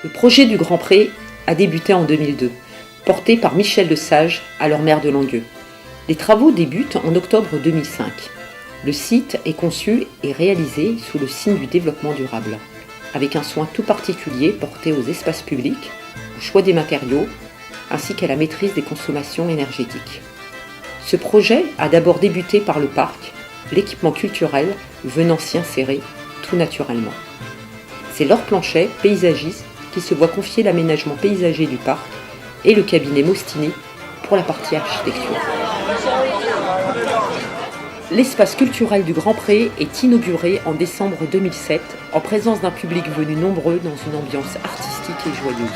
Le projet du Grand Pré a débuté en 2002, porté par Michel Lesage, alors maire de Langueux. Les travaux débutent en octobre 2005. Le site est conçu et réalisé sous le signe du développement durable, avec un soin tout particulier porté aux espaces publics, au choix des matériaux, ainsi qu'à la maîtrise des consommations énergétiques. Ce projet a d'abord débuté par le parc, l'équipement culturel venant s'y insérer tout naturellement. C'est Laure Planchet, paysagiste, qui se voit confier l'aménagement paysager du parc et le cabinet Mostini pour la partie architecture. L'espace culturel du Grand Pré est inauguré en décembre 2007 en présence d'un public venu nombreux dans une ambiance artistique et joyeuse.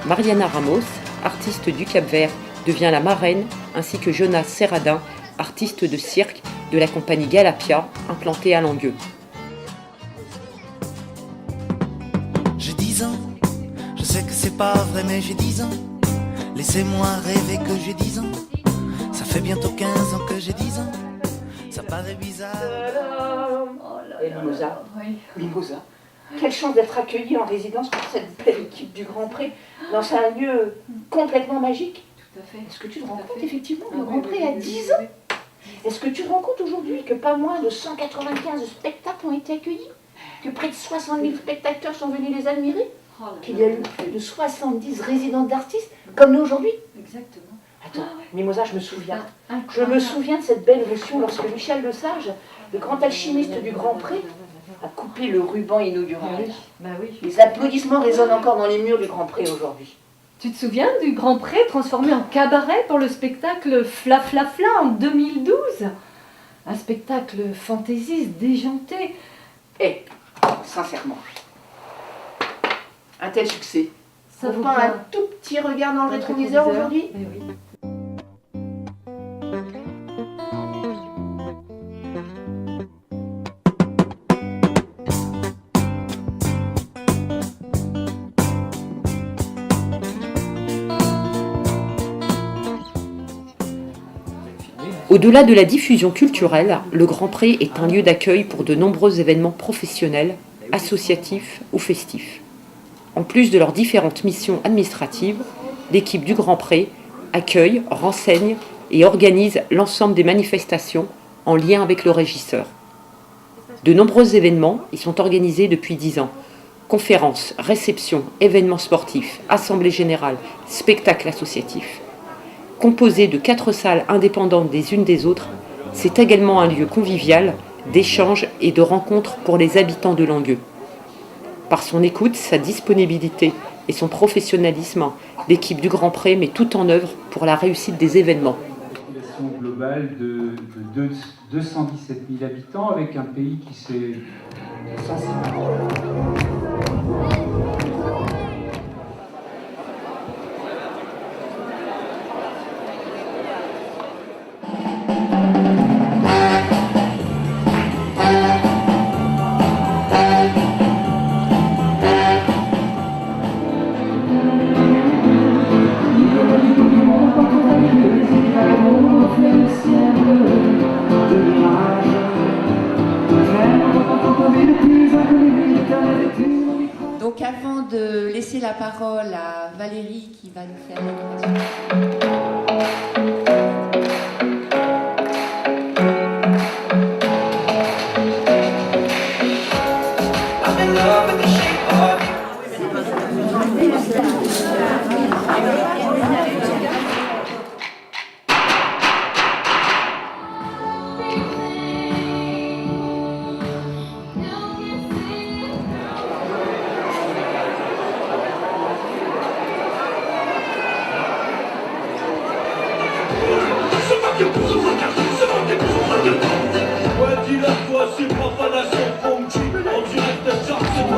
Mariana Ramos, artiste du Cap-Vert, devient la marraine, ainsi que Jonas Serradin, artiste de cirque de la compagnie Galapia, implantée à Langueux. J'ai 10 ans, je sais que c'est pas vrai mais j'ai 10 ans. Laissez-moi rêver que j'ai 10 ans. Ça fait bientôt 15 ans que j'ai 10 ans. Ça paraît bizarre. Et Mimosa, Mimosa. Quelle chance d'être accueillie en résidence par cette belle équipe du Grand Pré dans un lieu complètement magique. Tout à fait. Est-ce que tu te rends compte effectivement le Grand Pré a 10 ans? Est-ce que tu te rends compte aujourd'hui que pas moins de 195 spectacles ont été accueillis? Que près de 60 000 spectateurs sont venus les admirer? Qu'il y a eu plus de 70 résidents d'artistes comme nous aujourd'hui? Exactement. Attends, Mimosa, je me souviens. Je me souviens de cette belle émotion lorsque Michel Lesage, le grand alchimiste du Grand Pré, a coupé le ruban inaugural. Oui. Les applaudissements résonnent encore dans les murs du Grand Pré aujourd'hui. Tu te souviens du Grand Pré transformé en cabaret pour le spectacle Fla Fla Fla en 2012? Un spectacle fantaisiste, déjanté. Et, sincèrement, un tel succès, Ça vaut pas pas un tout petit regard dans le rétroviseur aujourd'hui? Eh oui. Au-delà de la diffusion culturelle, le Grand Pré est un lieu d'accueil pour de nombreux événements professionnels, associatifs ou festifs. En plus de leurs différentes missions administratives, l'équipe du Grand Pré accueille, renseigne et organise l'ensemble des manifestations en lien avec le régisseur. De nombreux événements y sont organisés depuis 10 ans. Conférences, réceptions, événements sportifs, assemblées générales, spectacles associatifs. Composé de 4 salles indépendantes des unes des autres, c'est également un lieu convivial, d'échange et de rencontres pour les habitants de Langueux. Par son écoute, sa disponibilité et son professionnalisme, l'équipe du Grand Pré met tout en œuvre pour la réussite des événements. Une population globale de 217 000 habitants, avec un pays qui s'est... Donc avant de laisser la parole à Valérie qui va nous faire l'introduction. Ouais, dis-la toi, c'est pas nation funky, en direct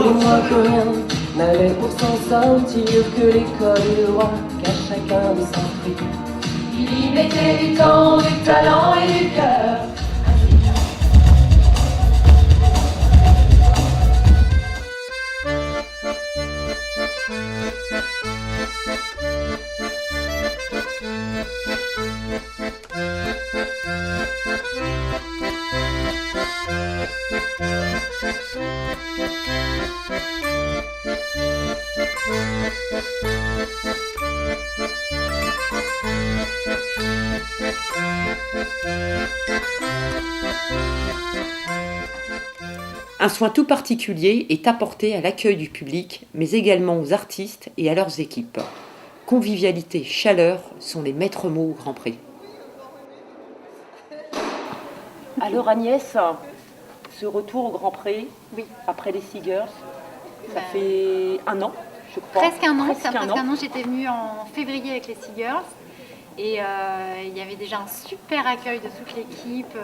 Crois que rien n'allait pour s'en sortir, que l'école est le roi, qu'à chacun de son prix. Il y mettait du temps, du talent et du cœur. Un soin tout particulier est apporté à l'accueil du public, mais également aux artistes et à leurs équipes. Convivialité, chaleur sont les maîtres mots au Grand Prix. Alors Agnès, ce retour au Grand Prix, Oui. après les Seegers, ça Bah, fait un an, je crois. Presque un an. Presque Ça, un presque an. un an. J'étais venue en février avec les Seegers. Et il y avait déjà un super accueil de toute l'équipe,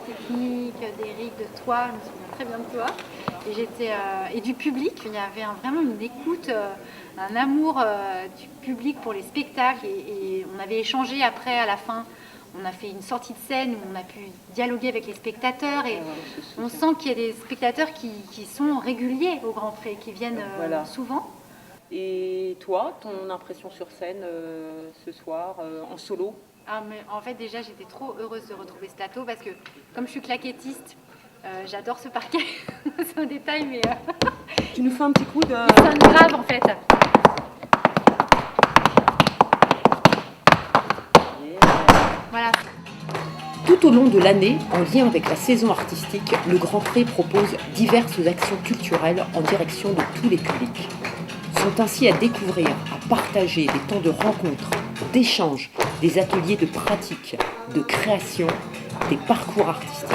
technique, d'Eric, de toi, je me souviens très bien de toi. Et du public, il y avait vraiment une écoute, un amour du public pour les spectacles. Et on avait échangé après, à la fin, on a fait une sortie de scène où on a pu dialoguer avec les spectateurs. Et on sent qu'il y a des spectateurs qui sont réguliers au Grand Prix, qui viennent Voilà. souvent. Et toi, ton impression sur scène ce soir, en solo? Ah, mais en fait, déjà, j'étais trop heureuse de retrouver ce plateau parce que, comme je suis claquettiste, j'adore ce parquet. C'est un détail, mais Tu nous fais un petit coup de... il sonne grave en fait. Voilà. Tout au long de l'année, en lien avec la saison artistique, le Grand Prix propose diverses actions culturelles en direction de tous les publics. Sont ainsi à découvrir, à partager des temps de rencontres, d'échanges, des ateliers de pratique, de création, des parcours artistiques.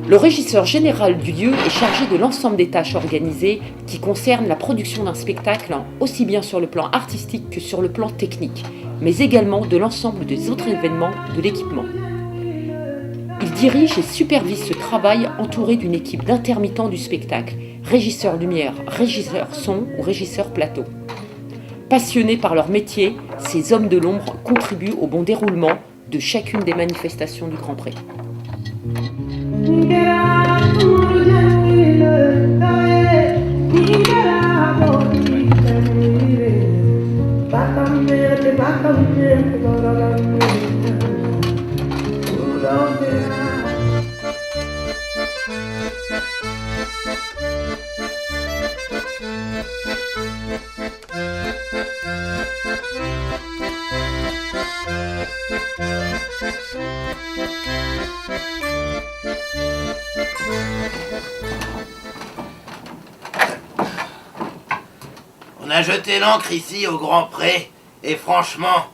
Le régisseur général du lieu est chargé de l'ensemble des tâches organisées qui concernent la production d'un spectacle, aussi bien sur le plan artistique que sur le plan technique, mais également de l'ensemble des autres événements de l'équipement. Il dirige et supervise ce travail entouré d'une équipe d'intermittents du spectacle, régisseurs lumière, régisseurs son ou régisseurs plateau. Passionnés par leur métier, ces hommes de l'ombre contribuent au bon déroulement de chacune des manifestations du Grand Prix. On a jeté l'encre ici au Grand Pré, et franchement,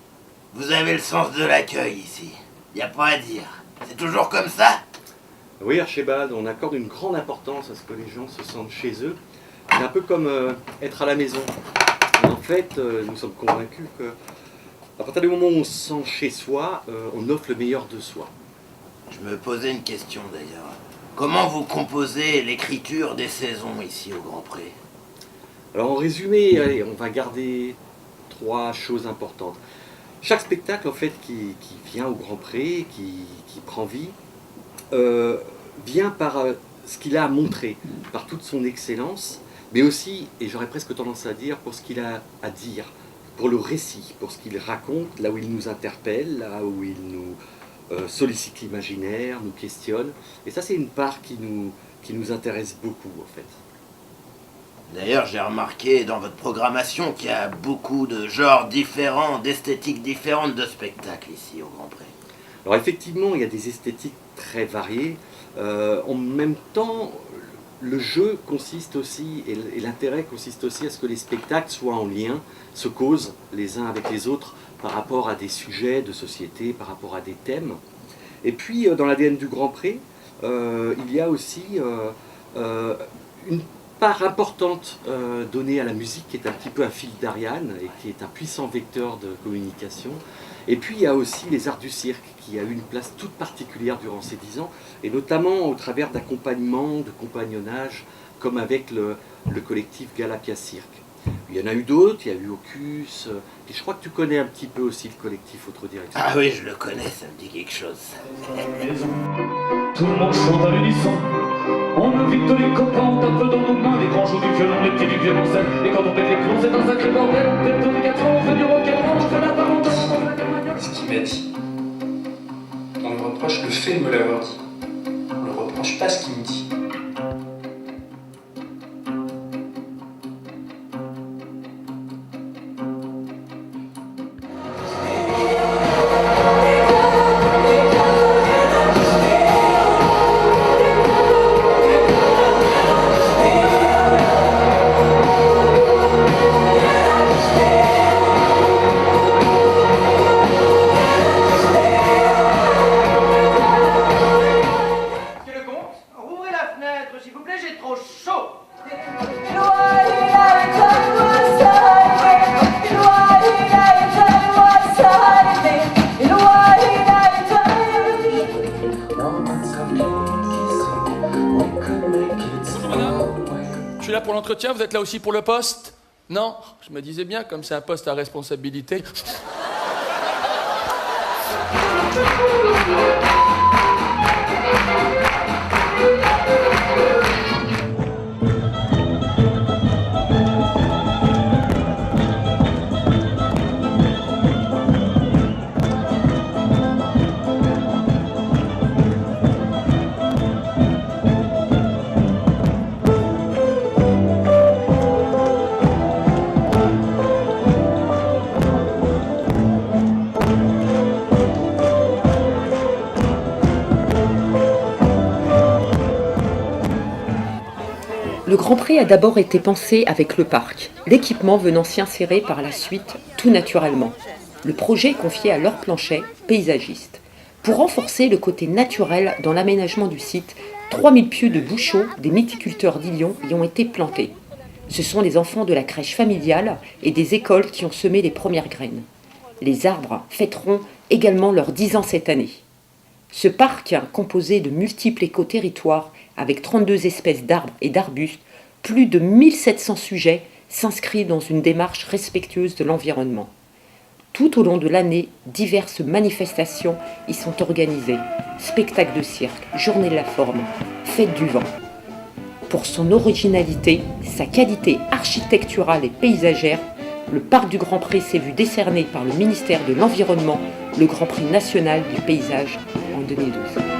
vous avez le sens de l'accueil ici. Y a pas à dire. C'est toujours comme ça? Oui, Archibald, on accorde une grande importance à ce que les gens se sentent chez eux. C'est un peu comme être à la maison. Et en fait, nous sommes convaincus que à partir du moment où on se sent chez soi, on offre le meilleur de soi. Je me posais une question d'ailleurs. Comment vous composez l'écriture des saisons ici au Grand Pré? Alors en résumé, allez, on va garder 3 choses importantes. Chaque spectacle en fait qui vient au Grand Pré, qui prend vie, vient par ce qu'il a à montrer, par toute son excellence, mais aussi, et j'aurais presque tendance à dire, pour ce qu'il a à dire, pour le récit, pour ce qu'il raconte, là où il nous interpelle, là où il nous sollicite l'imaginaire, nous questionne. Et ça c'est une part qui nous intéresse beaucoup en fait. D'ailleurs, j'ai remarqué dans votre programmation qu'il y a beaucoup de genres différents, d'esthétiques différentes de spectacles ici au Grand Pré. Alors effectivement, il y a des esthétiques très variées. En même temps, le jeu consiste aussi, et l'intérêt consiste aussi à ce que les spectacles soient en lien, se causent les uns avec les autres par rapport à des sujets de société, par rapport à des thèmes. Et puis, dans l'ADN du Grand Pré, il y a aussi une part importante donnée à la musique, qui est un petit peu un fil d'Ariane et qui est un puissant vecteur de communication. Et puis il y a aussi les arts du cirque, qui a eu une place toute particulière durant ces 10 ans, et notamment au travers d'accompagnements, de compagnonnage, comme avec le collectif Galapia Cirque. Il y en a eu d'autres, il y a eu Ocus, et je crois que tu connais un petit peu aussi le collectif Autre Direction. Ah oui, je le connais, ça me dit quelque chose. Tout le monde chante à l'unisson. On invite tous les copains, on tape dans nos mains, les grands jouent du violon, les petits du violoncelle. Et quand on pète les plombs, c'est un sacré bordel. On pète tous les 4 ans, on fait du rock'n'roll, on fait la parenthèse, on fait des maniocs. Ce qu'il m'a dit, on me reproche le fait de me l'avoir dit. On ne reproche pas ce qu'il me dit. Je suis là pour l'entretien, vous êtes là aussi pour le poste? Non? Je me disais bien, comme c'est un poste à responsabilité. Le Grand Pré a d'abord été pensé avec le parc, l'équipement venant s'y insérer par la suite tout naturellement. Le projet est confié à Laure Planchet, paysagiste. Pour renforcer le côté naturel dans l'aménagement du site, 3000 pieux de bouchons des mythiculteurs d'Illion y ont été plantés. Ce sont les enfants de la crèche familiale et des écoles qui ont semé les premières graines. Les arbres fêteront également leurs 10 ans cette année. Ce parc, composé de multiples éco-territoires avec 32 espèces d'arbres et d'arbustes, plus de 1700 sujets, s'inscrit dans une démarche respectueuse de l'environnement. Tout au long de l'année, diverses manifestations y sont organisées. Spectacles de cirque, journée de la forme, fête du vent. Pour son originalité, sa qualité architecturale et paysagère, le Parc du Grand Pré s'est vu décerner par le ministère de l'Environnement le Grand Prix national du paysage en 2012.